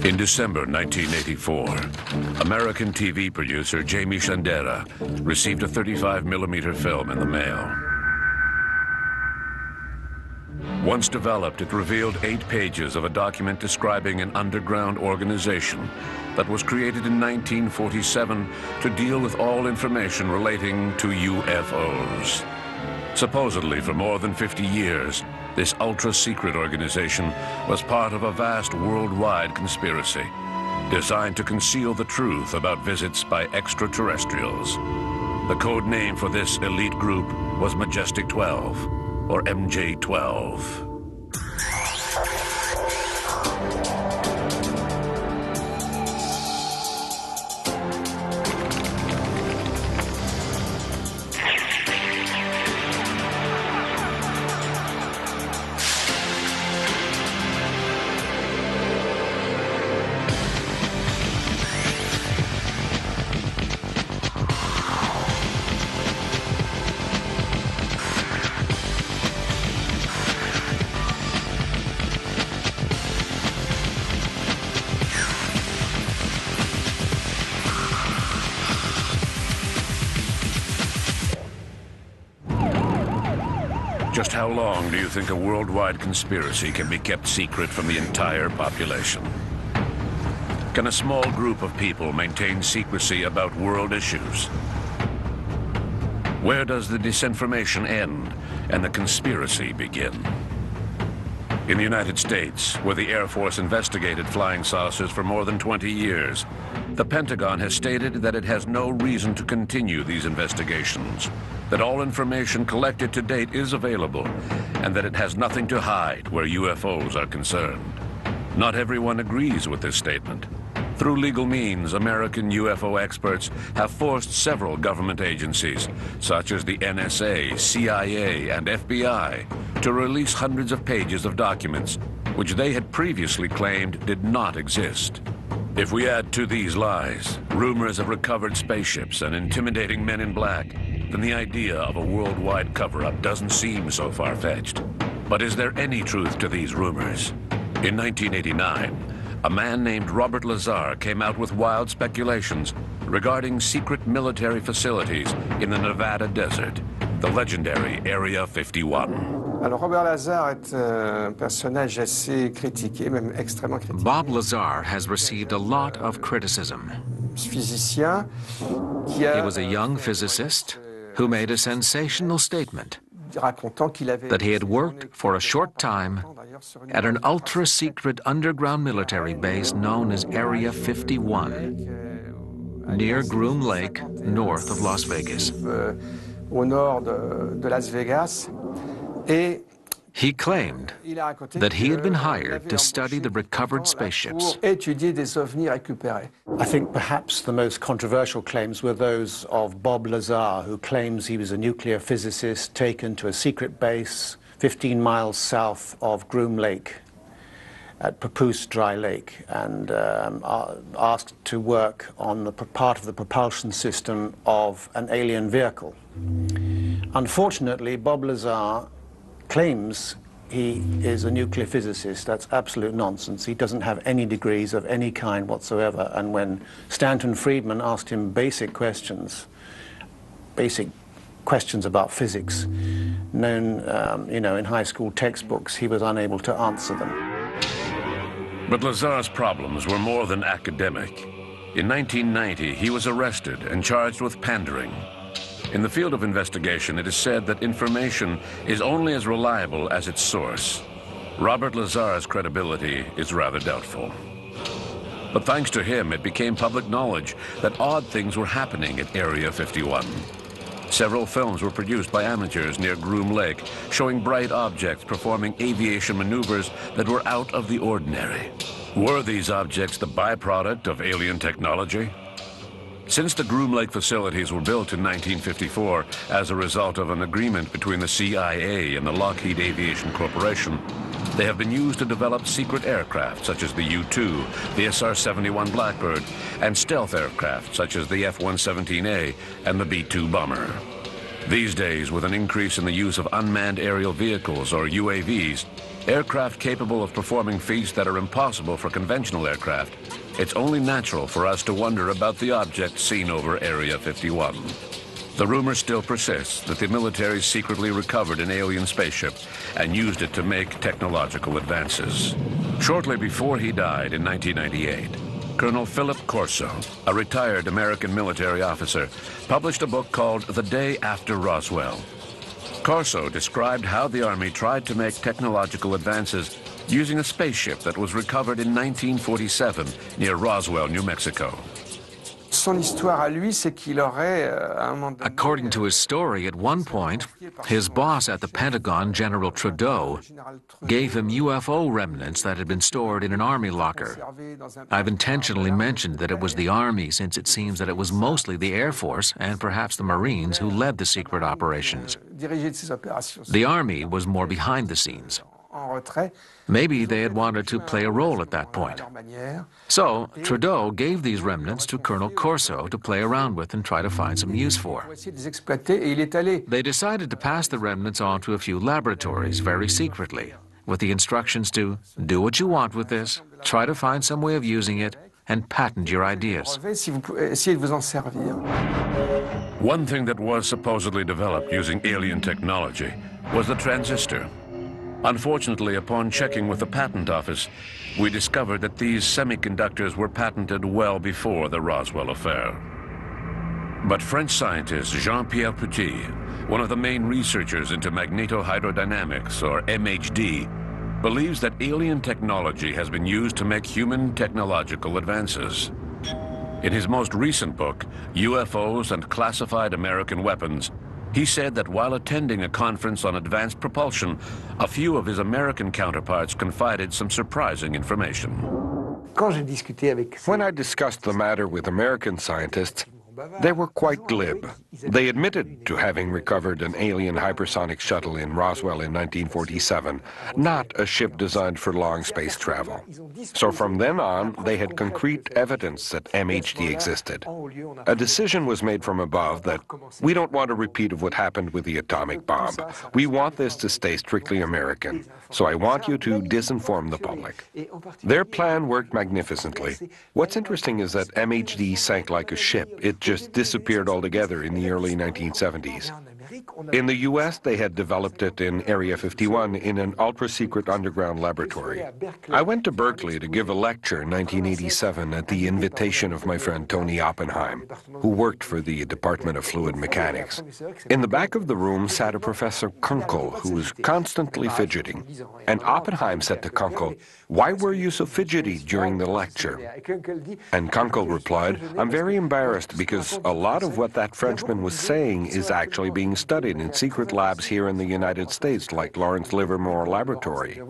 In December 1984, American TV producer Jamie Shandera received a 35mm film in the mail. Once developed, it revealed 8 pages of a document describing an underground organization that was created in 1947 to deal with all information relating to UFOs. Supposedly, for more than 50 years, this ultra-secret organization was part of a vast worldwide conspiracy designed to conceal the truth about visits by extraterrestrials. The code name for this elite group was Majestic 12, or MJ-12. Just how long do you think a worldwide conspiracy can be kept secret from the entire population? Can a small group of people maintain secrecy about world issues? Where does the disinformation end and the conspiracy begin? In the United States, where the Air Force investigated flying saucers for more than 20 years, the Pentagon has stated that it has no reason to continue these investigations, that all information collected to date is available, and that it has nothing to hide where UFOs are concerned. Not everyone agrees with this statement. Through legal means, American UFO experts have forced several government agencies, such as the NSA, CIA, and FBI, to release hundreds of pages of documents which they had previously claimed did not exist. If we add to these lies rumors of recovered spaceships and intimidating men in black, then the idea of a worldwide cover-up doesn't seem so far-fetched. But is there any truth to these rumors? In 1989, a man named Robert Lazar came out with wild speculations regarding secret military facilities in the Nevada desert, the legendary Area 51. Alors Robert Lazar est un personnage assez critiqué, même extrêmement critiqué. Bob Lazar has received a lot of criticism. Physicien qui a, He was a young physicist who made a sensational statement that he had worked for a short time at an ultra-secret underground military base known as Area 51, near Groom Lake, north of Las Vegas. Au nord de Las Vegas. Et he claimed that he had been hired to study the recovered spaceships. I think perhaps the most controversial claims were those of Bob Lazar, who claims he was a nuclear physicist taken to a secret base 15 miles south of Groom Lake at Papoose Dry Lake and asked to work on the part of the propulsion system of an alien vehicle. Unfortunately, Bob Lazar claims he is a nuclear physicist. That's absolute nonsense. He doesn't have any degrees of any kind whatsoever. And when Stanton Friedman asked him basic questions about physics, known, in high school textbooks, he was unable to answer them. But Lazar's problems were more than academic. In 1990, he was arrested and charged with pandering. In the field of investigation, it is said that information is only as reliable as its source. Robert Lazar's credibility is rather doubtful. But thanks to him, it became public knowledge that odd things were happening at Area 51. Several films were produced by amateurs near Groom Lake, showing bright objects performing aviation maneuvers that were out of the ordinary. Were these objects the byproduct of alien technology? Since the Groom Lake facilities were built in 1954 as a result of an agreement between the CIA and the Lockheed Aviation Corporation, they have been used to develop secret aircraft such as the U-2, the SR-71 Blackbird, and stealth aircraft such as the F-117A and the B-2 bomber. These days, with an increase in the use of unmanned aerial vehicles or UAVs, Aircraft capable of performing feats that are impossible for conventional aircraft, it's only natural for us to wonder about the object seen over Area 51. The rumor still persists that the military secretly recovered an alien spaceship and used it to make technological advances. Shortly before he died in 1998, Colonel Philip Corso, a retired American military officer, published a book called The Day After Roswell. Corso described how the Army tried to make technological advances using a spaceship that was recovered in 1947 near Roswell, New Mexico. According to his story, at one point, his boss at the Pentagon, General Trudeau, gave him UFO remnants that had been stored in an Army locker. I've intentionally mentioned that it was the Army, since it seems that it was mostly the Air Force and perhaps the Marines who led the secret operations. The Army was more behind the scenes. Maybe they had wanted to play a role at that point. So Trudeau gave these remnants to Colonel Corso to play around with and try to find some use for. They decided to pass the remnants on to a few laboratories very secretly, with the instructions to do what you want with this, try to find some way of using it, and patent your ideas. One thing that was supposedly developed using alien technology was the transistor. Unfortunately, upon checking with the patent office, we discovered that these semiconductors were patented well before the Roswell affair. But French scientist Jean-Pierre Petit, one of the main researchers into magnetohydrodynamics, or MHD, believes that alien technology has been used to make human technological advances. In his most recent book, UFOs and Classified American Weapons, he said that while attending a conference on advanced propulsion, a few of his American counterparts confided some surprising information. When I discussed the matter with American scientists, they were quite glib. They admitted to having recovered an alien hypersonic shuttle in Roswell in 1947, not a ship designed for long space travel. So from then on, they had concrete evidence that MHD existed. A decision was made from above that we don't want a repeat of what happened with the atomic bomb. We want this to stay strictly American. So I want you to disinform the public. Their plan worked magnificently. What's interesting is that MHD sank like a ship. It just disappeared altogether in the early 1970s. In the U.S., they had developed it in Area 51 in an ultra-secret underground laboratory. I went to Berkeley to give a lecture in 1987 at the invitation of my friend Tony Oppenheim, who worked for the Department of Fluid Mechanics. In the back of the room sat a Professor Kunkel, who was constantly fidgeting. And Oppenheim said to Kunkel, "Why were you so fidgety during the lecture?" And Kunkel replied, "I'm very embarrassed because a lot of what that Frenchman was saying is actually being studied in secret labs here in the United States, like Lawrence Livermore Laboratory.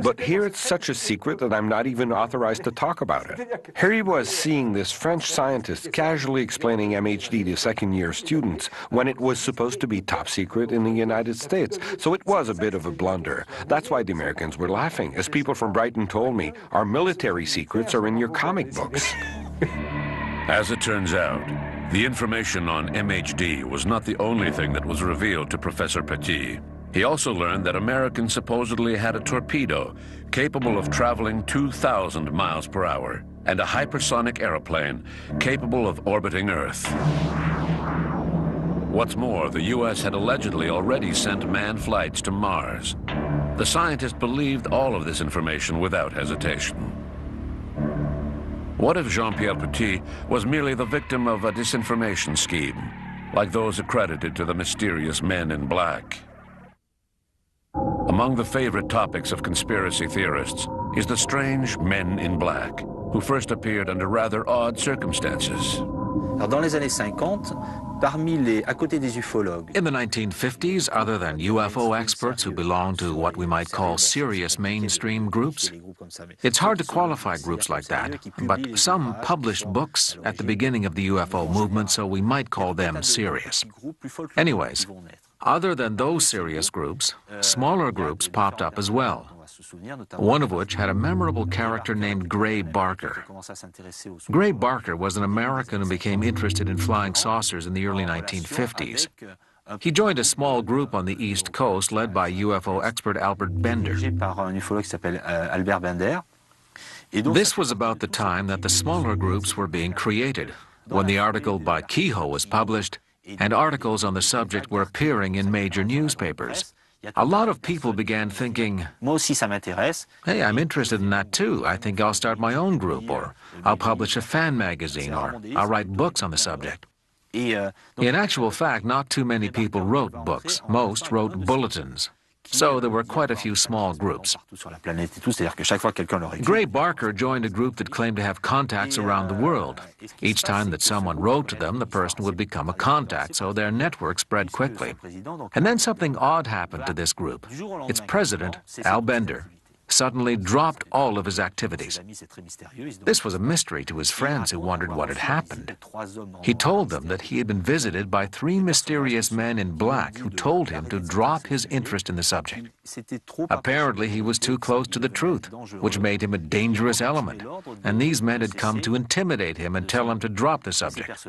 But here it's such a secret that I'm not even authorized to talk about it." Here he was seeing this French scientist casually explaining MHD to second-year students when it was supposed to be top secret in the United States. So it was a bit of a blunder. That's why the Americans were laughing. As people from Brighton told me, our military secrets are in your comic books. As it turns out, the information on MHD was not the only thing that was revealed to Professor Petit. He also learned that Americans supposedly had a torpedo capable of traveling 2,000 miles per hour and a hypersonic airplane capable of orbiting Earth. What's more, the U.S. had allegedly already sent manned flights to Mars. The scientist believed all of this information without hesitation. What if Jean-Pierre Petit was merely the victim of a disinformation scheme, like those accredited to the mysterious Men in Black? Among the favorite topics of conspiracy theorists is the strange Men in Black, who first appeared under rather odd circumstances. Dans les années 50, in the 1950s, other than UFO experts who belong to what we might call serious mainstream groups, it's hard to qualify groups like that, but some published books at the beginning of the UFO movement, so we might call them serious. Anyways, other than those serious groups, smaller groups popped up as well, one of which had a memorable character named Gray Barker. Gray Barker was an American who became interested in flying saucers in the early 1950s. He joined a small group on the East Coast led by UFO expert Albert Bender. This was about the time that the smaller groups were being created, when the article by Kehoe was published, and articles on the subject were appearing in major newspapers. A lot of people began thinking, hey, I'm interested in that too. I think I'll start my own group, or I'll publish a fan magazine, or I'll write books on the subject. In actual fact, not too many people wrote books. Most wrote bulletins. So there were quite a few small groups. Gray Barker joined a group that claimed to have contacts around the world. Each time that someone wrote to them, the person would become a contact, so their network spread quickly. And then something odd happened to this group. Its president, Al Bender, suddenly dropped all of his activities. This was a mystery to his friends who wondered what had happened. He told them that he had been visited by 3 mysterious men in black who told him to drop his interest in the subject. Apparently, he was too close to the truth, which made him a dangerous element, and these men had come to intimidate him and tell him to drop the subject.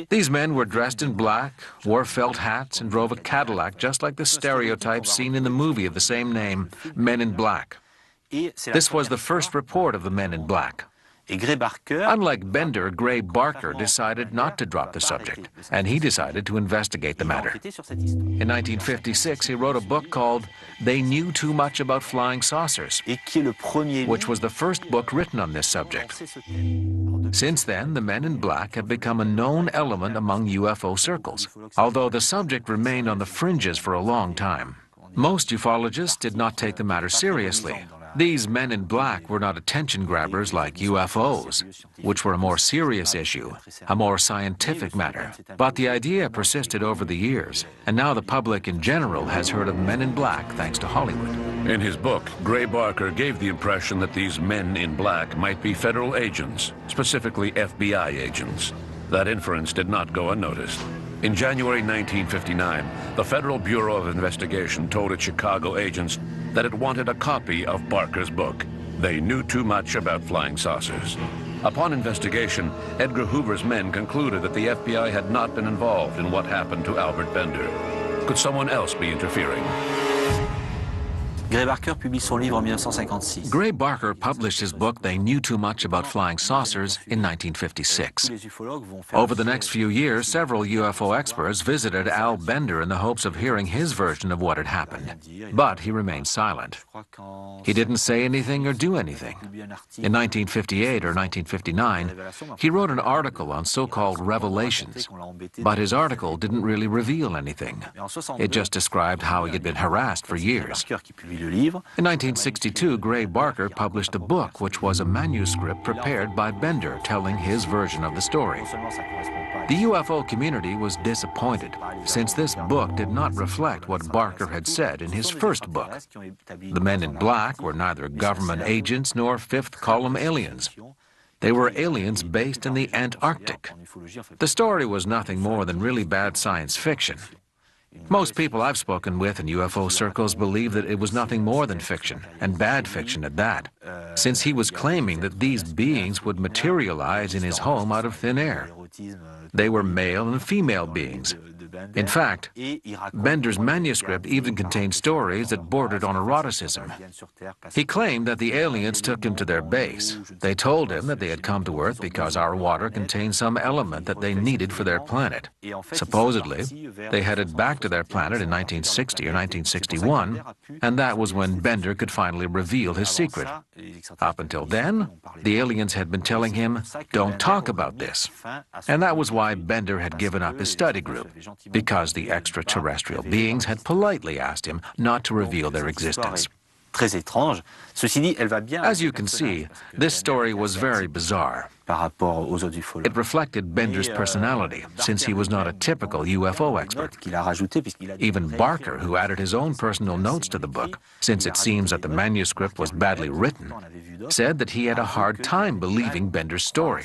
These men were dressed in black, wore felt hats, and drove a Cadillac just like the stereotypes seen in the movie of the same name, Men in Black. This was the first report of the Men in Black. Unlike Bender, Gray Barker decided not to drop the subject, and he decided to investigate the matter. In 1956, he wrote a book called They Knew Too Much About Flying Saucers, which was the first book written on this subject. Since then, the Men in Black have become a known element among UFO circles, although the subject remained on the fringes for a long time. Most ufologists did not take the matter seriously. These Men in Black were not attention grabbers like UFOs, which were a more serious issue, a more scientific matter. But the idea persisted over the years, and now the public in general has heard of Men in Black thanks to Hollywood. In his book, Gray Barker gave the impression that these Men in Black might be federal agents, specifically FBI agents. That inference did not go unnoticed. In January 1959, the Federal Bureau of Investigation told its Chicago agents that it wanted a copy of Barker's book. They Knew Too Much About Flying Saucers. Upon investigation, Edgar Hoover's men concluded that the FBI had not been involved in what happened to Albert Bender. Could someone else be interfering? Gray Barker publie son livre en 1956. Gray Barker published his book, They Knew Too Much About Flying Saucers, in 1956. Over the next few years, several UFO experts visited Al Bender in the hopes of hearing his version of what had happened. But he remained silent. He didn't say anything or do anything. In 1958 or 1959, he wrote an article on so-called revelations. But his article didn't really reveal anything. It just described how he had been harassed for years. In 1962, Gray Barker published a book which was a manuscript prepared by Bender telling his version of the story. The UFO community was disappointed, since this book did not reflect what Barker had said in his first book. The Men in Black were neither government agents nor fifth-column aliens. They were aliens based in the Antarctic. The story was nothing more than really bad science fiction. Most people I've spoken with in UFO circles believe that it was nothing more than fiction, and bad fiction at that, since he was claiming that these beings would materialize in his home out of thin air. They were male and female beings. In fact, Bender's manuscript even contained stories that bordered on eroticism. He claimed that the aliens took him to their base. They told him that they had come to Earth because our water contained some element that they needed for their planet. Supposedly, they headed back to their planet in 1960 or 1961, and that was when Bender could finally reveal his secret. Up until then, the aliens had been telling him, "Don't talk about this." And that was why Bender had given up his study group, because the extraterrestrial beings had politely asked him not to reveal their existence. As you can see, this story was very bizarre. It reflected Bender's personality, since he was not a typical UFO expert. Even Barker, who added his own personal notes to the book, since it seems that the manuscript was badly written, said that he had a hard time believing Bender's story.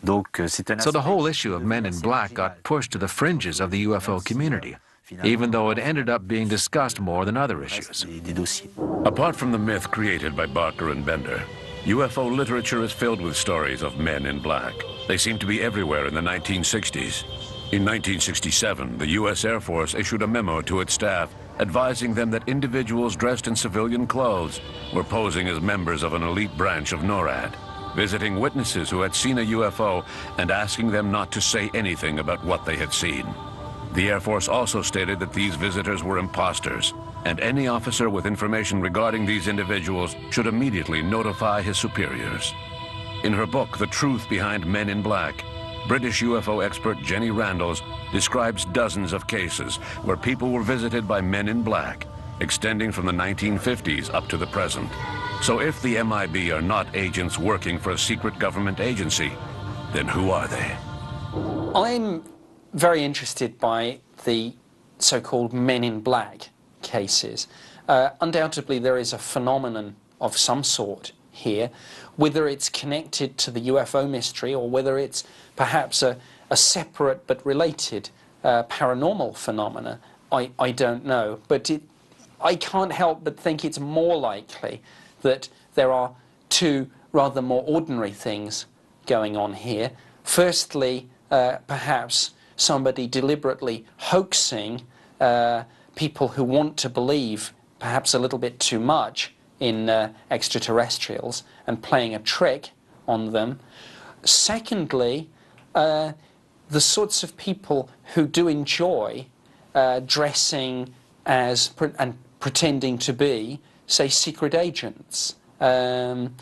So the whole issue of Men in Black got pushed to the fringes of the UFO community, even though it ended up being discussed more than other issues. Apart from the myth created by Barker and Bender, UFO literature is filled with stories of Men in Black. They seem to be everywhere in the 1960s. In 1967, the U.S. Air Force issued a memo to its staff advising them that individuals dressed in civilian clothes were posing as members of an elite branch of NORAD, visiting witnesses who had seen a UFO and asking them not to say anything about what they had seen. The Air Force also stated that these visitors were imposters, and any officer with information regarding these individuals should immediately notify his superiors. In her book, The Truth Behind Men in Black, British UFO expert Jenny Randles describes dozens of cases where people were visited by men in black, extending from the 1950s up to the present. So if the MIB are not agents working for a secret government agency, then who are they? I'm very interested by the so-called men in black cases. Undoubtedly there is a phenomenon of some sort here, whether it's connected to the UFO mystery or whether it's perhaps a separate but related paranormal phenomena, I don't know. But I can't help but think it's more likely that there are two rather more ordinary things going on here. Firstly, perhaps somebody deliberately hoaxing people who want to believe perhaps a little bit too much in extraterrestrials and playing a trick on them. Secondly, the sorts of people who do enjoy dressing as and pretending to be, say, secret agents. And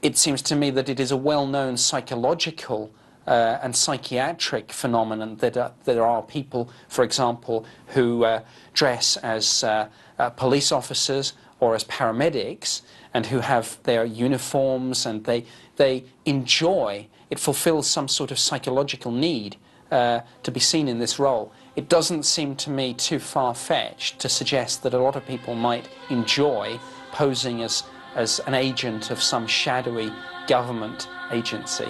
it seems to me that it is a well-known psychological and psychiatric phenomenon that there are people, for example, who dress as police officers or as paramedics and who have their uniforms, and they enjoy, it fulfills some sort of psychological need to be seen in this role. It doesn't seem to me too far-fetched to suggest that a lot of people might enjoy posing as an agent of some shadowy government agency.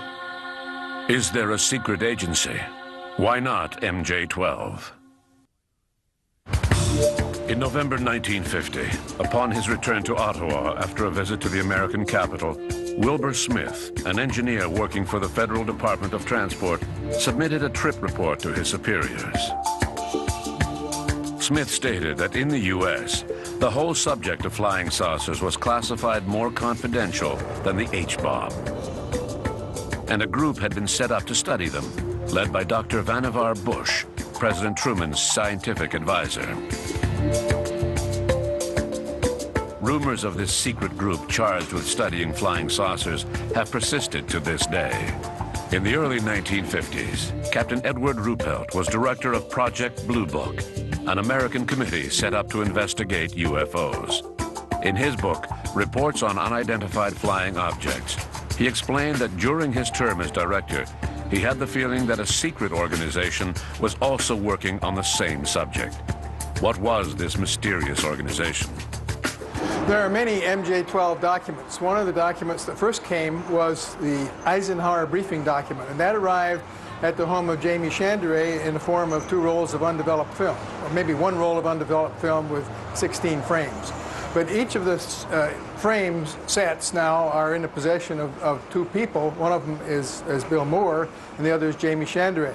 Is there a secret agency? Why not MJ-12? In November 1950, upon his return to Ottawa after a visit to the American capital, Wilbur Smith, an engineer working for the Federal Department of Transport, submitted a trip report to his superiors. Smith stated that in the U.S., the whole subject of flying saucers was classified more confidential than the H-bomb. And a group had been set up to study them, led by Dr. Vannevar Bush, President Truman's scientific advisor. Rumors of this secret group charged with studying flying saucers have persisted to this day. In the early 1950s, Captain Edward Ruppelt was director of Project Blue Book, an American committee set up to investigate UFOs. In his book, Reports on Unidentified Flying Objects, he explained that during his term as director, he had the feeling that a secret organization was also working on the same subject. What was this mysterious organization? There are many MJ-12 documents. One of the documents that first came was the Eisenhower briefing document, and that arrived at the home of Jamie Chandray in the form of 2 rolls of undeveloped film, or maybe 1 roll of undeveloped film with 16 frames. But each of the frames sets now are in the possession of 2 people. One of them is Bill Moore, and the other is Jamie Chandray.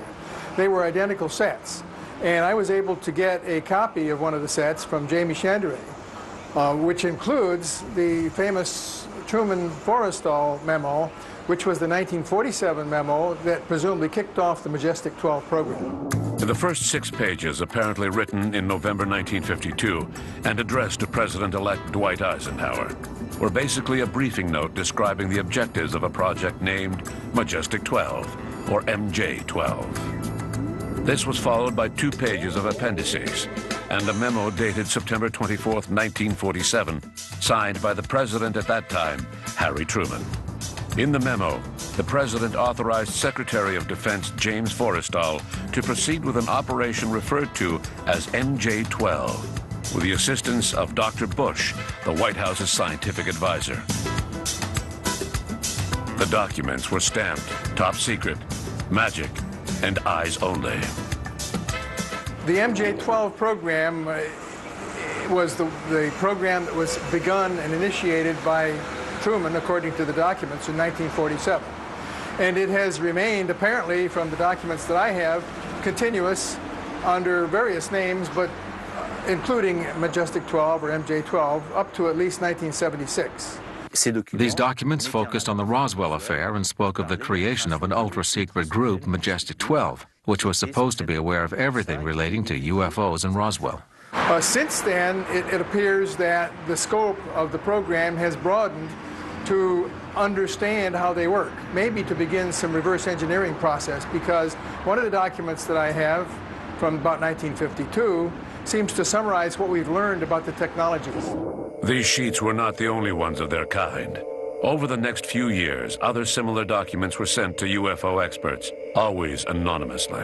They were identical sets, and I was able to get a copy of one of the sets from Jamie Chandray, which includes the famous Truman-Forrestal memo, which was the 1947 memo that presumably kicked off the Majestic 12 program. The first 6 pages, apparently written in November 1952 and addressed to President-elect Dwight Eisenhower, were basically a briefing note describing the objectives of a project named Majestic 12, or MJ-12. This was followed by 2 pages of appendices and a memo dated September 24th, 1947, signed by the President at that time, Harry Truman. In the memo, the President authorized Secretary of Defense James Forrestal to proceed with an operation referred to as MJ-12, with the assistance of Dr. Bush, the White House's scientific advisor. The documents were stamped top secret, magic, and eyes only. The MJ-12 program was the program that was begun and initiated by Truman, according to the documents, in 1947. And it has remained, apparently, from the documents that I have, continuous under various names, but including Majestic 12 or MJ12, up to at least 1976. These documents focused on the Roswell affair and spoke of the creation of an ultra-secret group, Majestic 12, which was supposed to be aware of everything relating to UFOs in Roswell. Since then, it appears that the scope of the program has broadened to understand how they work, maybe to begin some reverse engineering process, because one of the documents that I have from about 1952 seems to summarize what we've learned about the technologies. These sheets were not the only ones of their kind. Over the next few years, other similar documents were sent to UFO experts, always anonymously.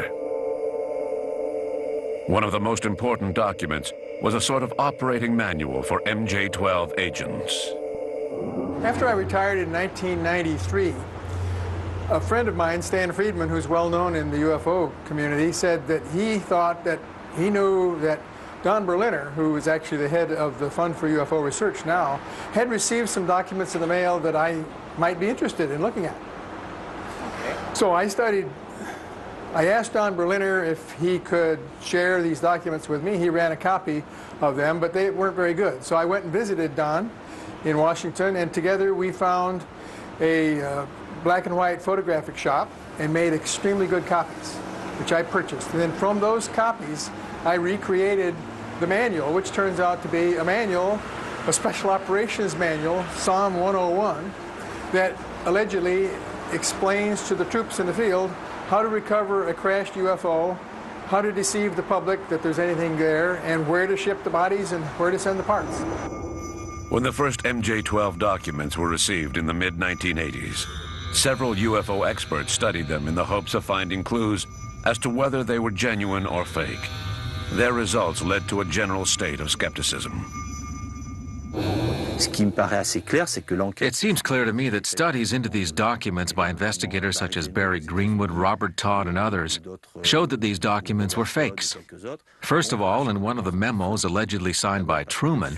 One of the most important documents was a sort of operating manual for MJ-12 agents. After I retired in 1993, a friend of mine, Stan Friedman, who's well known in the UFO community, said that he thought that he knew that Don Berliner, who is actually the head of the Fund for UFO Research now, had received some documents in the mail that I might be interested in looking at. Okay. So I asked Don Berliner if he could share these documents with me. He ran a copy of them, but they weren't very good. So I went and visited Don in Washington, and together we found a black and white photographic shop and made extremely good copies, which I purchased. And then from those copies, I recreated the manual, which turns out to be a manual, a special operations manual, Psalm 101, that allegedly explains to the troops in the field how to recover a crashed UFO, how to deceive the public that there's anything there, and where to ship the bodies and where to send the parts. When the first MJ-12 documents were received in the mid-1980s, several UFO experts studied them in the hopes of finding clues as to whether they were genuine or fake. Their results led to a general state of skepticism. It seems clear to me that studies into these documents by investigators such as Barry Greenwood, Robert Todd, and others showed that these documents were fakes. First of all, in one of the memos allegedly signed by Truman,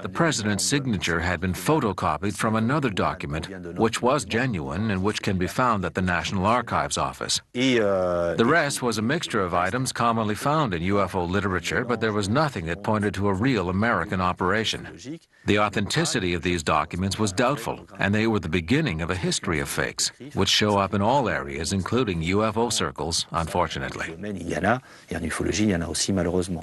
the president's signature had been photocopied from another document, which was genuine and which can be found at the National Archives Office. The rest was a mixture of items commonly found in UFO literature, but there was nothing that pointed to a real American operation. The authenticity of these documents was doubtful, and they were the beginning of a history of fakes, which show up in all areas, including UFO circles, unfortunately.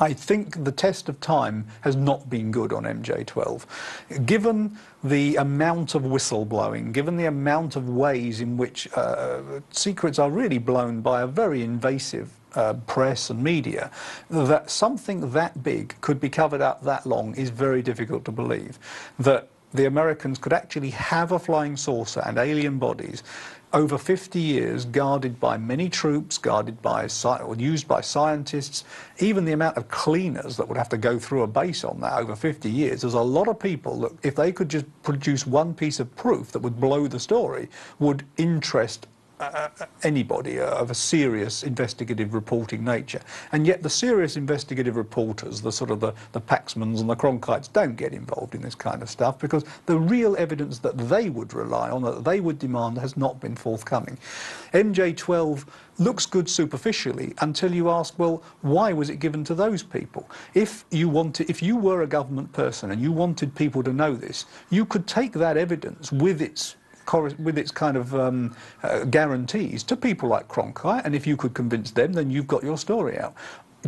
I think the test of time has not been good on MJ-12. Given the amount of whistleblowing, given the amount of ways in which secrets are really blown by a very invasive press and media, that something that big could be covered up that long is very difficult to believe. That the Americans could actually have a flying saucer and alien bodies over 50 years, guarded by many troops, guarded by or used by scientists, even the amount of cleaners that would have to go through a base on that over 50 years. There's a lot of people that, if they could just produce one piece of proof that would blow the story, would interest anybody of a serious investigative reporting nature. And yet the serious investigative reporters, the sort of the Paxmans and the Cronkites, don't get involved in this kind of stuff because the real evidence that they would rely on, that they would demand, has not been forthcoming. MJ-12 looks good superficially until you ask, well, why was it given to those people? If you were a government person and you wanted people to know this, you could take that evidence with its kind of guarantees to people like Cronkite, and if you could convince them, then you've got your story out.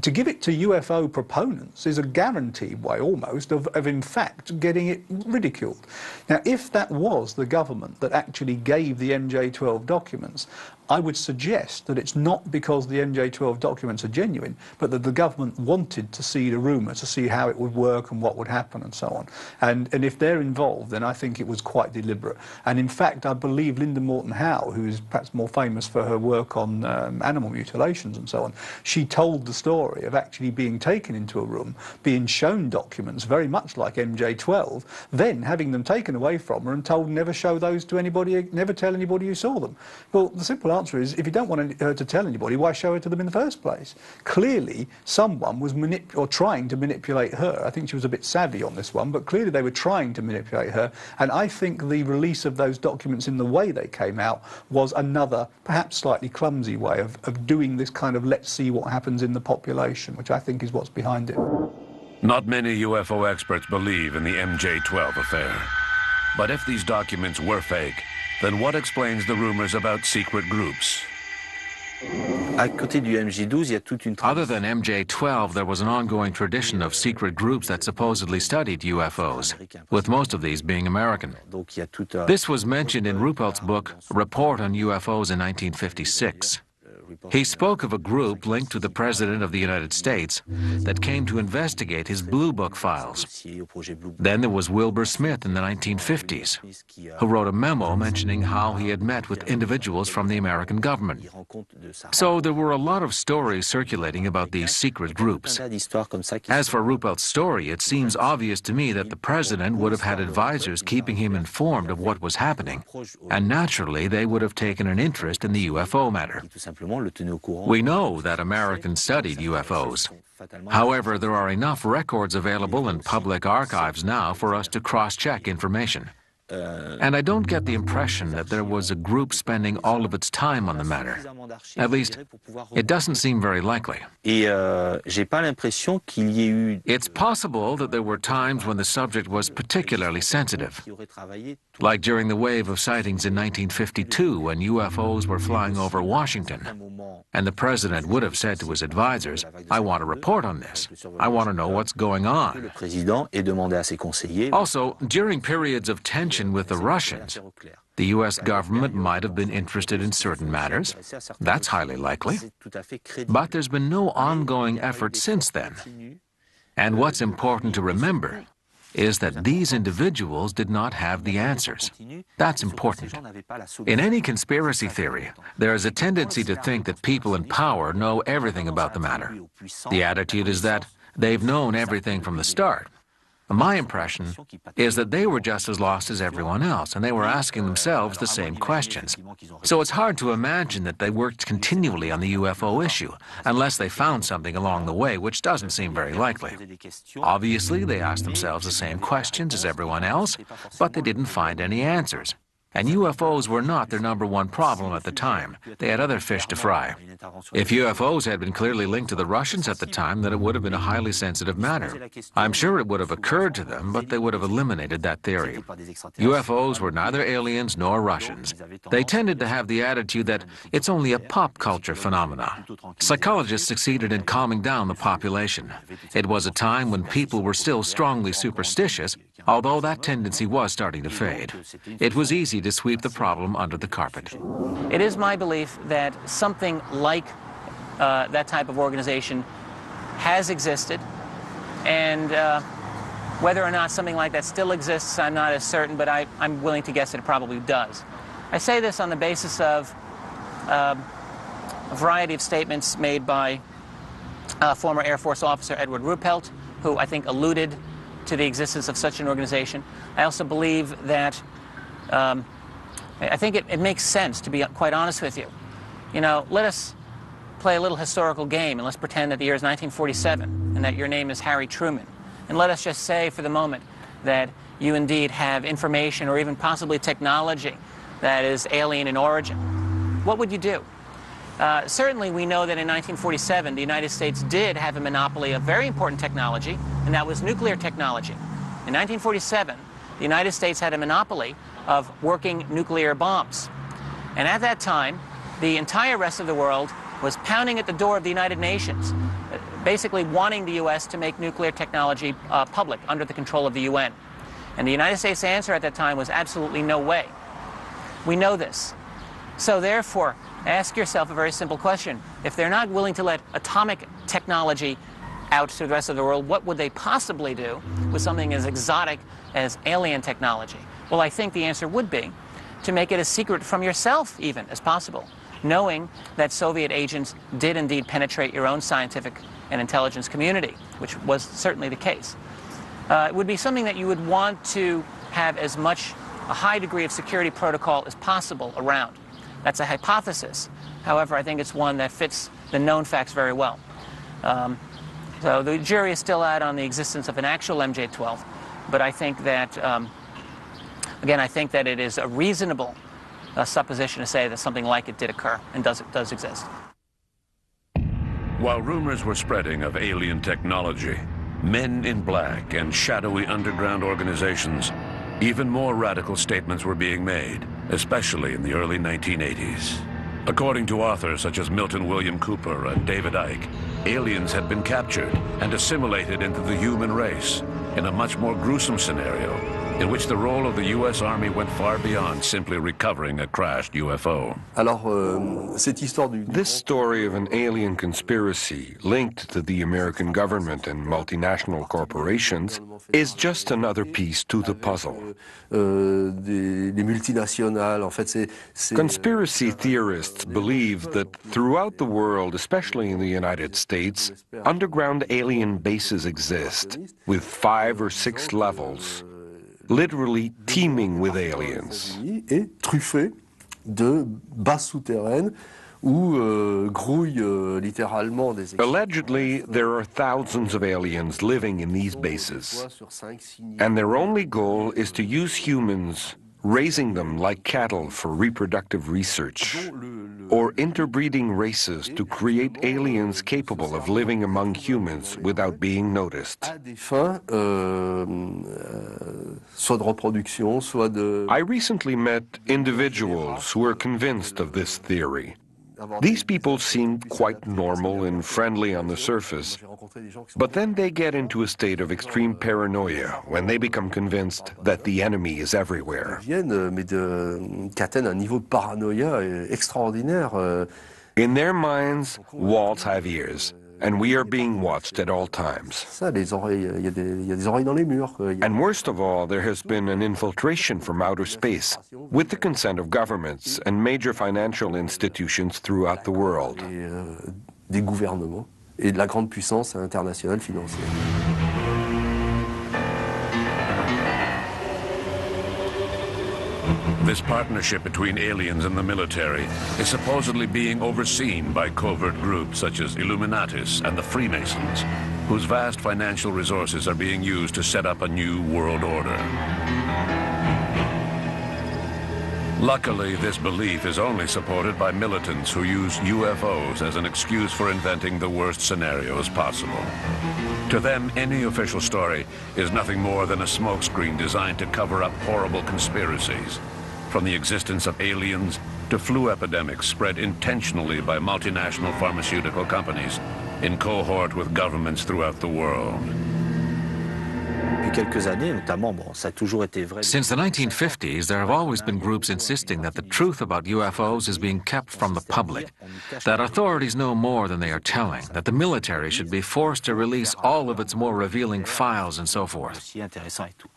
To give it to UFO proponents is a guaranteed way, almost, of in fact getting it ridiculed. Now, if that was the government that actually gave the MJ-12 documents, I would suggest that it's not because the MJ-12 documents are genuine, but that the government wanted to see the rumour, to see how it would work and what would happen and so on. And if they're involved, then I think it was quite deliberate. And in fact, I believe Linda Moulton Howe, who is perhaps more famous for her work on animal mutilations and so on, she told the story of actually being taken into a room, being shown documents very much like MJ-12, then having them taken away from her and told never show those to anybody, never tell anybody you saw them. Well, the simple answer is, if you don't want her to tell anybody, why show her to them in the first place? Clearly, someone was trying to manipulate her. I think she was a bit savvy on this one, but clearly they were trying to manipulate her. And I think the release of those documents in the way they came out was another, perhaps slightly clumsy way of doing this kind of let's see what happens in the population, which I think is what's behind it. Not many UFO experts believe in the MJ-12 affair. But if these documents were fake, then what explains the rumors about secret groups? Other than MJ-12, there was an ongoing tradition of secret groups that supposedly studied UFOs, with most of these being American. This was mentioned in Ruppelt's book, Report on UFOs in 1956. He spoke of a group linked to the President of the United States that came to investigate his Blue Book files. Then there was Wilbur Smith in the 1950s, who wrote a memo mentioning how he had met with individuals from the American government. So there were a lot of stories circulating about these secret groups. As for Ruppelt's story, it seems obvious to me that the President would have had advisors keeping him informed of what was happening, and naturally they would have taken an interest in the UFO matter. We know that Americans studied UFOs. However, there are enough records available in public archives now for us to cross-check information. And I don't get the impression that there was a group spending all of its time on the matter. At least, it doesn't seem very likely. It's possible that there were times when the subject was particularly sensitive, like during the wave of sightings in 1952 when UFOs were flying over Washington, and the President would have said to his advisors, I want to report on this. I want to know what's going on. Also, during periods of tension with the Russians, the U.S. government might have been interested in certain matters. That's highly likely. But there's been no ongoing effort since then. And what's important to remember is that these individuals did not have the answers. That's important. In any conspiracy theory, there is a tendency to think that people in power know everything about the matter. The attitude is that they've known everything from the start. My impression is that they were just as lost as everyone else, and they were asking themselves the same questions. So it's hard to imagine that they worked continually on the UFO issue, unless they found something along the way, which doesn't seem very likely. Obviously, they asked themselves the same questions as everyone else, but they didn't find any answers. And UFOs were not their #1 problem at the time. They had other fish to fry. If UFOs had been clearly linked to the Russians at the time, then it would have been a highly sensitive matter. I'm sure it would have occurred to them, but they would have eliminated that theory. UFOs were neither aliens nor Russians. They tended to have the attitude that it's only a pop culture phenomenon. Psychologists succeeded in calming down the population. It was a time when people were still strongly superstitious, although that tendency was starting to fade. It was easy to sweep the problem under the carpet. It is my belief that something like that type of organization has existed, and whether or not something like that still exists, I'm not as certain, but I'm willing to guess that it probably does. I say this on the basis of a variety of statements made by former Air Force officer Edward Ruppelt, who I think alluded to the existence of such an organization. I also believe that I think it makes sense, to be quite honest with you. You know, let us play a little historical game, and let's pretend that the year is 1947 and that your name is Harry Truman. And let us just say for the moment that you indeed have information or even possibly technology that is alien in origin. What would you do? Certainly we know that in 1947 the United States did have a monopoly of very important technology, and that was nuclear technology. In 1947, the United States had a monopoly of working nuclear bombs. And at that time, the entire rest of the world was pounding at the door of the United Nations, basically wanting the U.S. to make nuclear technology public under the control of the UN. And the United States' answer at that time was absolutely no way. We know this. So therefore, ask yourself a very simple question. If they're not willing to let atomic technology out to the rest of the world, what would they possibly do with something as exotic as alien technology? Well, I think the answer would be to make it as secret from yourself even as possible, knowing that Soviet agents did indeed penetrate your own scientific and intelligence community, which was certainly the case. It would be something that you would want to have as much a high degree of security protocol as possible around. That's a hypothesis. However, I think it's one that fits the known facts very well. So the jury is still out on the existence of an actual MJ-12, but I think that, again, I think that it is a reasonable supposition to say that something like it did occur and does exist. While rumors were spreading of alien technology, men in black and shadowy underground organizations, even more radical statements were being made, especially in the early 1980s. According to authors such as Milton William Cooper and David Icke, aliens had been captured and assimilated into the human race in a much more gruesome scenario in which the role of the U.S. Army went far beyond simply recovering a crashed UFO. This story of an alien conspiracy linked to the American government and multinational corporations is just another piece to the puzzle. Conspiracy theorists believe that throughout the world, especially in the United States, underground alien bases exist with 5 or 6 levels, literally teeming with aliens. Allegedly, there are thousands of aliens living in these bases, and their only goal is to use humans, raising them like cattle for reproductive research, or interbreeding races to create aliens capable of living among humans without being noticed. I recently met individuals who were convinced of this theory. These people seem quite normal and friendly on the surface, but then they get into a state of extreme paranoia when they become convinced that the enemy is everywhere. In their minds, walls have ears, and we are being watched at all times. And worst of all, there has been an infiltration from outer space, with the consent of governments and major financial institutions throughout the world. This partnership between aliens and the military is supposedly being overseen by covert groups such as Illuminatis and the Freemasons, whose vast financial resources are being used to set up a new world order. Luckily, this belief is only supported by militants who use UFOs as an excuse for inventing the worst scenarios possible. To them, any official story is nothing more than a smokescreen designed to cover up horrible conspiracies, from the existence of aliens to flu epidemics spread intentionally by multinational pharmaceutical companies in cohort with governments throughout the world. Since the 1950s, there have always been groups insisting that the truth about UFOs is being kept from the public, that authorities know more than they are telling, that the military should be forced to release all of its more revealing files and so forth.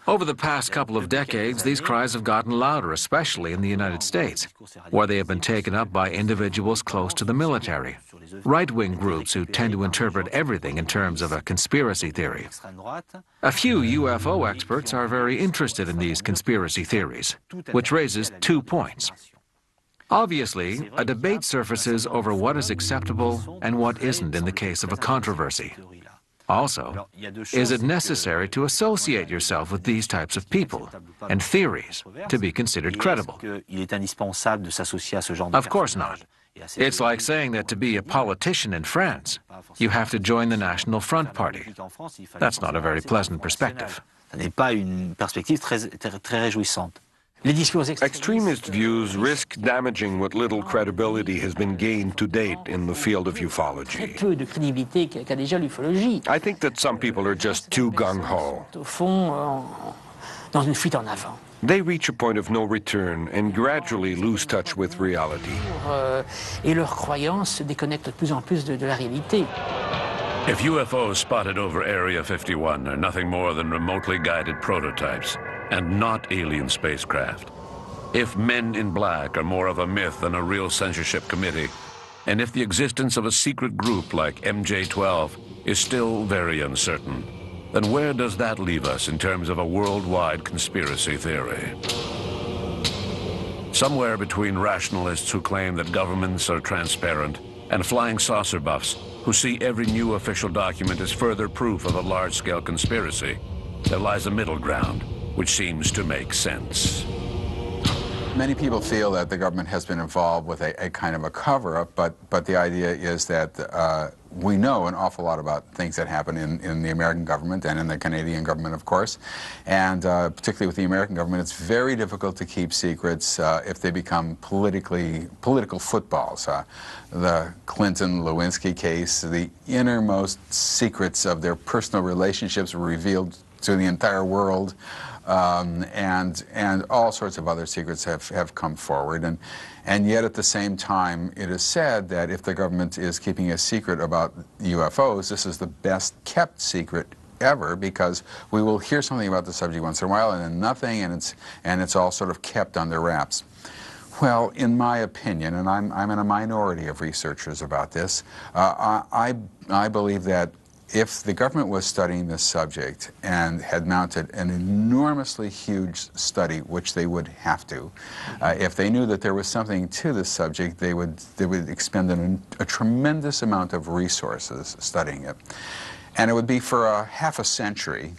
Over the past couple of decades, these cries have gotten louder, especially in the United States, where they have been taken up by individuals close to the military, right-wing groups who tend to interpret everything in terms of a conspiracy theory. A few UFO experts are very interested in these conspiracy theories, which raises 2 points. Obviously, a debate surfaces over what is acceptable and what isn't in the case of a controversy. Also, is it necessary to associate yourself with these types of people and theories to be considered credible? Of course not. It's like saying that to be a politician in France, you have to join the National Front Party. That's not a very pleasant perspective. Extremist views risk damaging what little credibility has been gained to date in the field of ufology. I think that some people are just too gung-ho. They reach a point of no return and gradually lose touch with reality. If UFOs spotted over Area 51 are nothing more than remotely guided prototypes and not alien spacecraft, if men in black are more of a myth than a real censorship committee, and if the existence of a secret group like MJ-12 is still very uncertain, then where does that leave us in terms of a worldwide conspiracy theory? Somewhere between rationalists who claim that governments are transparent and flying saucer buffs who see every new official document as further proof of a large-scale conspiracy, there lies a middle ground, which seems to make sense. Many people feel that the government has been involved with a kind of a cover-up, but the idea is that we know an awful lot about things that happen in the American government and in the Canadian government, of course. And particularly with the American government, it's very difficult to keep secrets if they become political footballs. The Clinton-Lewinsky case, the innermost secrets of their personal relationships were revealed to the entire world. And all sorts of other secrets have come forward. And yet at the same time, it is said that if the government is keeping a secret about UFOs, this is the best kept secret ever, because we will hear something about the subject once in a while and then nothing, and it's all sort of kept under wraps. Well, in my opinion, and I'm in a minority of researchers about this, I believe that if the government was studying this subject and had mounted an enormously huge study, which they would have to, if they knew that there was something to this subject, they would expend a tremendous amount of resources studying it. And it would be for half a century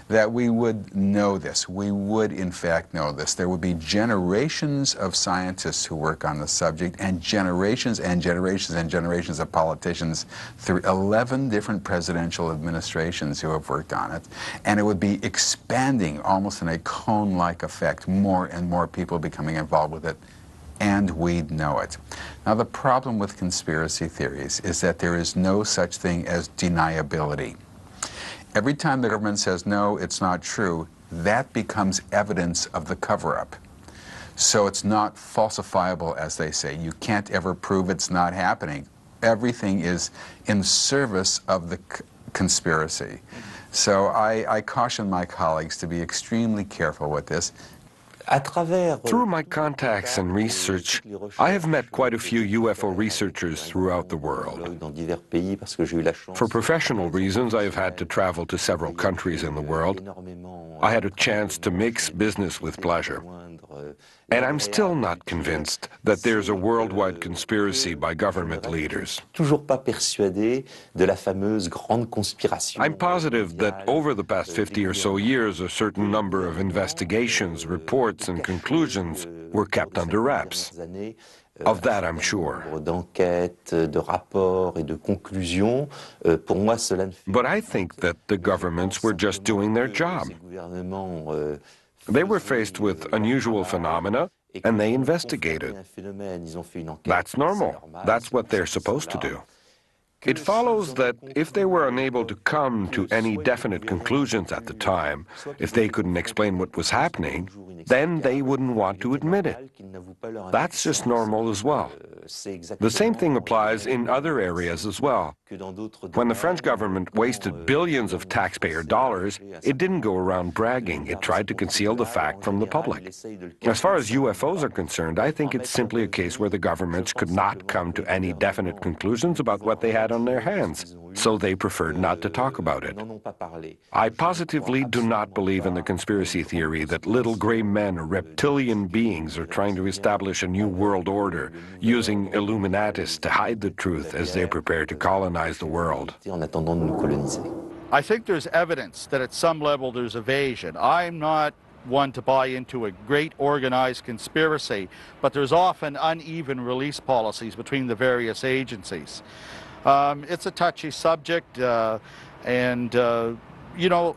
that we would know this. We would, in fact, know this. There would be generations of scientists who work on the subject, and generations and generations and generations of politicians through 11 different presidential administrations who have worked on it. And it would be expanding almost in a cone-like effect, more and more people becoming involved with it, and we'd know it. Now, the problem with conspiracy theories is that there is no such thing as deniability. Every time the government says, no, it's not true, that becomes evidence of the cover-up. So it's not falsifiable, as they say. You can't ever prove it's not happening. Everything is in service of the conspiracy. So I caution my colleagues to be extremely careful with this. Through my contacts and research, I have met quite a few UFO researchers throughout the world. For professional reasons, I have had to travel to several countries in the world. I had a chance to mix business with pleasure. And I'm still not convinced that there's a worldwide conspiracy by government leaders. I'm positive that over the past 50 or so years, a certain number of investigations, reports, and conclusions were kept under wraps. Of that, I'm sure. But I think that the governments were just doing their job. They were faced with unusual phenomena, and they investigated. That's normal. That's what they're supposed to do. It follows that if they were unable to come to any definite conclusions at the time, if they couldn't explain what was happening, then they wouldn't want to admit it. That's just normal as well. The same thing applies in other areas as well. When the French government wasted billions of taxpayer dollars, it didn't go around bragging. It tried to conceal the fact from the public. As far as UFOs are concerned, I think it's simply a case where the governments could not come to any definite conclusions about what they had on their hands, so they preferred not to talk about it. I positively do not believe in the conspiracy theory that little gray men or reptilian beings are trying to establish a new world order, using Illuminatis to hide the truth as they prepare to colonize the world. I think there's evidence that at some level there's evasion. I'm not one to buy into a great organized conspiracy, but there's often uneven release policies between the various agencies. It's a touchy subject, and you know,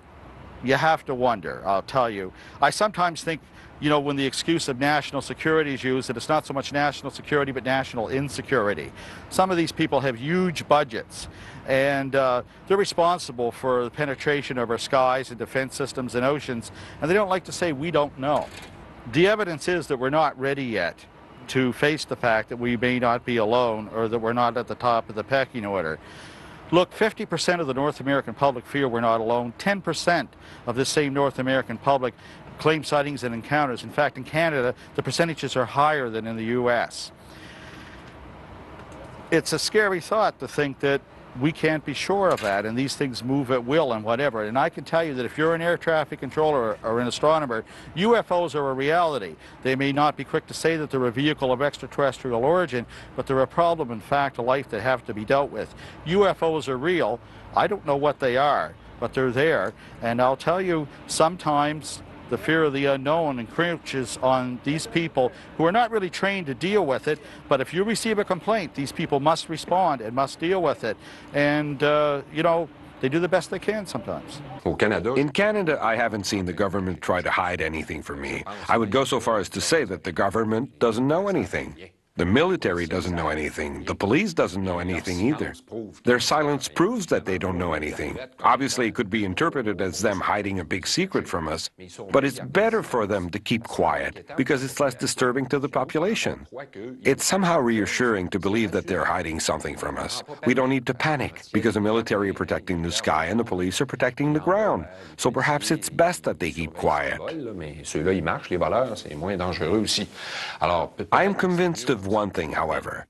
you have to wonder, I'll tell you. I sometimes think, you know, when the excuse of national security is used, that it's not so much national security but national insecurity. Some of these people have huge budgets, and they're responsible for the penetration of our skies and defense systems and oceans, and they don't like to say, we don't know. The evidence is that we're not ready yet to face the fact that we may not be alone, or that we're not at the top of the pecking order. Look, 50% of the North American public fear we're not alone. 10% of this same North American public claim sightings and encounters. In fact, in Canada, the percentages are higher than in the US. It's a scary thought to think that we can't be sure of that, and these things move at will and whatever. And I can tell you that if you're an air traffic controller or an astronomer, UFOs are a reality. They may not be quick to say that they're a vehicle of extraterrestrial origin, but they're a problem, in fact, a life that have to be dealt with. UFOs are real. I don't know what they are, but they're there. And I'll tell you, sometimes the fear of the unknown encroaches on these people who are not really trained to deal with it, but if you receive a complaint, these people must respond and must deal with it. And, you know, they do the best they can sometimes. In Canada, I haven't seen the government try to hide anything from me. I would go so far as to say that the government doesn't know anything. The military doesn't know anything. The police doesn't know anything either. Their silence proves that they don't know anything. Obviously, it could be interpreted as them hiding a big secret from us, but it's better for them to keep quiet because it's less disturbing to the population. It's somehow reassuring to believe that they're hiding something from us. We don't need to panic because the military are protecting the sky and the police are protecting the ground. So perhaps it's best that they keep quiet. I am convinced of one thing, however.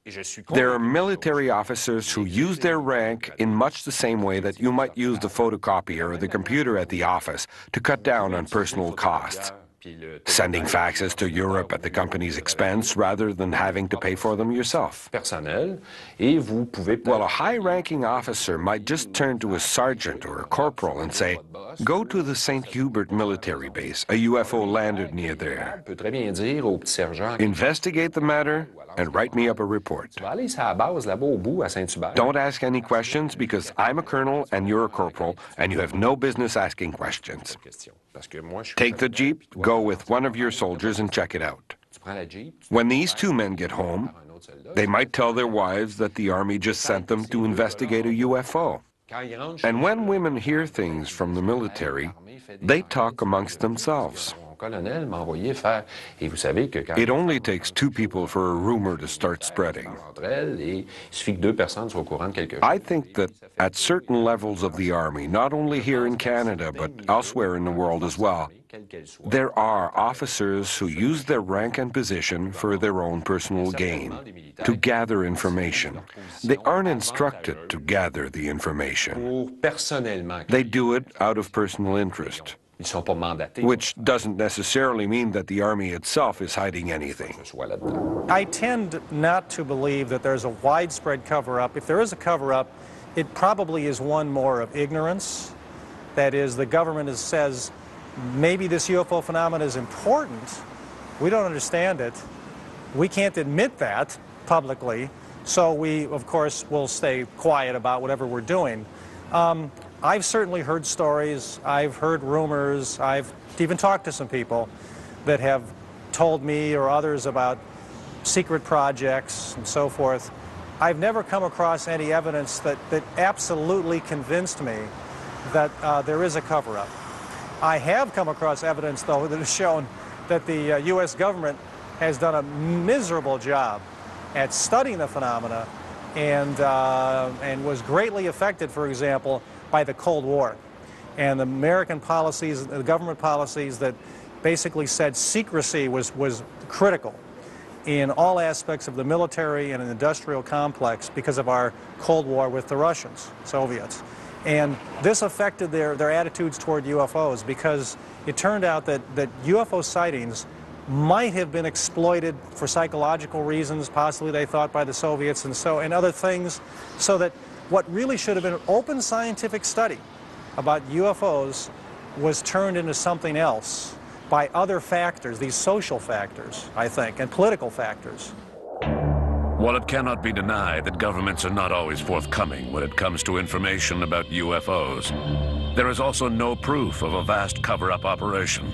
There are military officers who use their rank in much the same way that you might use the photocopier or the computer at the office to cut down on personal costs, sending faxes to Europe at the company's expense rather than having to pay for them yourself. Well, a high-ranking officer might just turn to a sergeant or a corporal and say, "Go to the St. Hubert military base. A UFO landed near there. Investigate the matter and write me up a report. Don't ask any questions because I'm a colonel and you're a corporal and you have no business asking questions. Take the Jeep, go with one of your soldiers and check it out." When these two men get home, they might tell their wives that the Army just sent them to investigate a UFO. And when women hear things from the military, they talk amongst themselves. It only takes two people for a rumor to start spreading. I think that at certain levels of the Army, not only here in Canada, but elsewhere in the world as well, there are officers who use their rank and position for their own personal gain, to gather information. They aren't instructed to gather the information. They do it out of personal interest, which doesn't necessarily mean that the Army itself is hiding anything. I tend not to believe that there's a widespread cover-up. If there is a cover-up, it probably is one more of ignorance. That is, the government says, maybe this UFO phenomenon is important. We don't understand it. We can't admit that publicly, so we, of course, will stay quiet about whatever we're doing. I've certainly heard stories, I've heard rumors, I've even talked to some people that have told me or others about secret projects and so forth. I've never come across any evidence that absolutely convinced me that there is a cover-up. I have come across evidence, though, that has shown that the U.S. government has done a miserable job at studying the phenomena and was greatly affected, for example, by the Cold War and the American policies, the government policies that basically said secrecy was critical in all aspects of the military and industrial complex because of our Cold War with the Russians, Soviets. And this affected their attitudes toward UFOs because it turned out that UFO sightings might have been exploited for psychological reasons, possibly they thought by the Soviets and other things, so that what really should have been an open scientific study about UFOs was turned into something else by other factors, these social factors, I think, and political factors. While it cannot be denied that governments are not always forthcoming when it comes to information about UFOs, there is also no proof of a vast cover-up operation.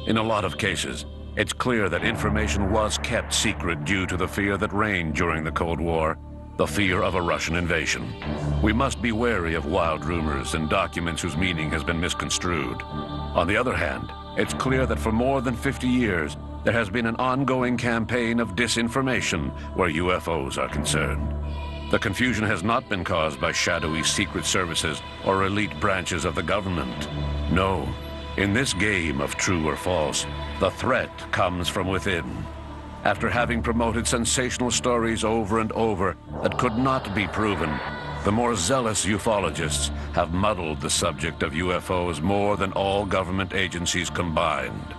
In a lot of cases, it's clear that information was kept secret due to the fear that reigned during the Cold War, the fear of a Russian invasion. We must be wary of wild rumors and documents whose meaning has been misconstrued. On the other hand, it's clear that for more than 50 years, there has been an ongoing campaign of disinformation where UFOs are concerned. The confusion has not been caused by shadowy secret services or elite branches of the government. No, in this game of true or false, the threat comes from within. After having promoted sensational stories over and over that could not be proven, The more zealous ufologists have muddled the subject of UFOs more than all government agencies combined.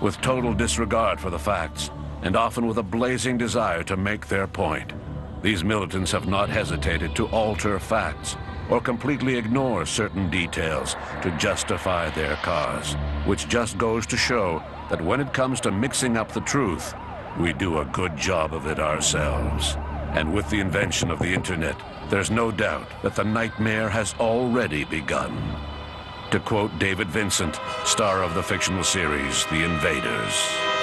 With total disregard for the facts, and often with a blazing desire to make their point, these militants have not hesitated to alter facts or completely ignore certain details to justify their cause, which just goes to show that when it comes to mixing up the truth, we do a good job of it ourselves. And with the invention of the internet, there's no doubt that the nightmare has already begun. To quote David Vincent, star of the fictional series, The Invaders.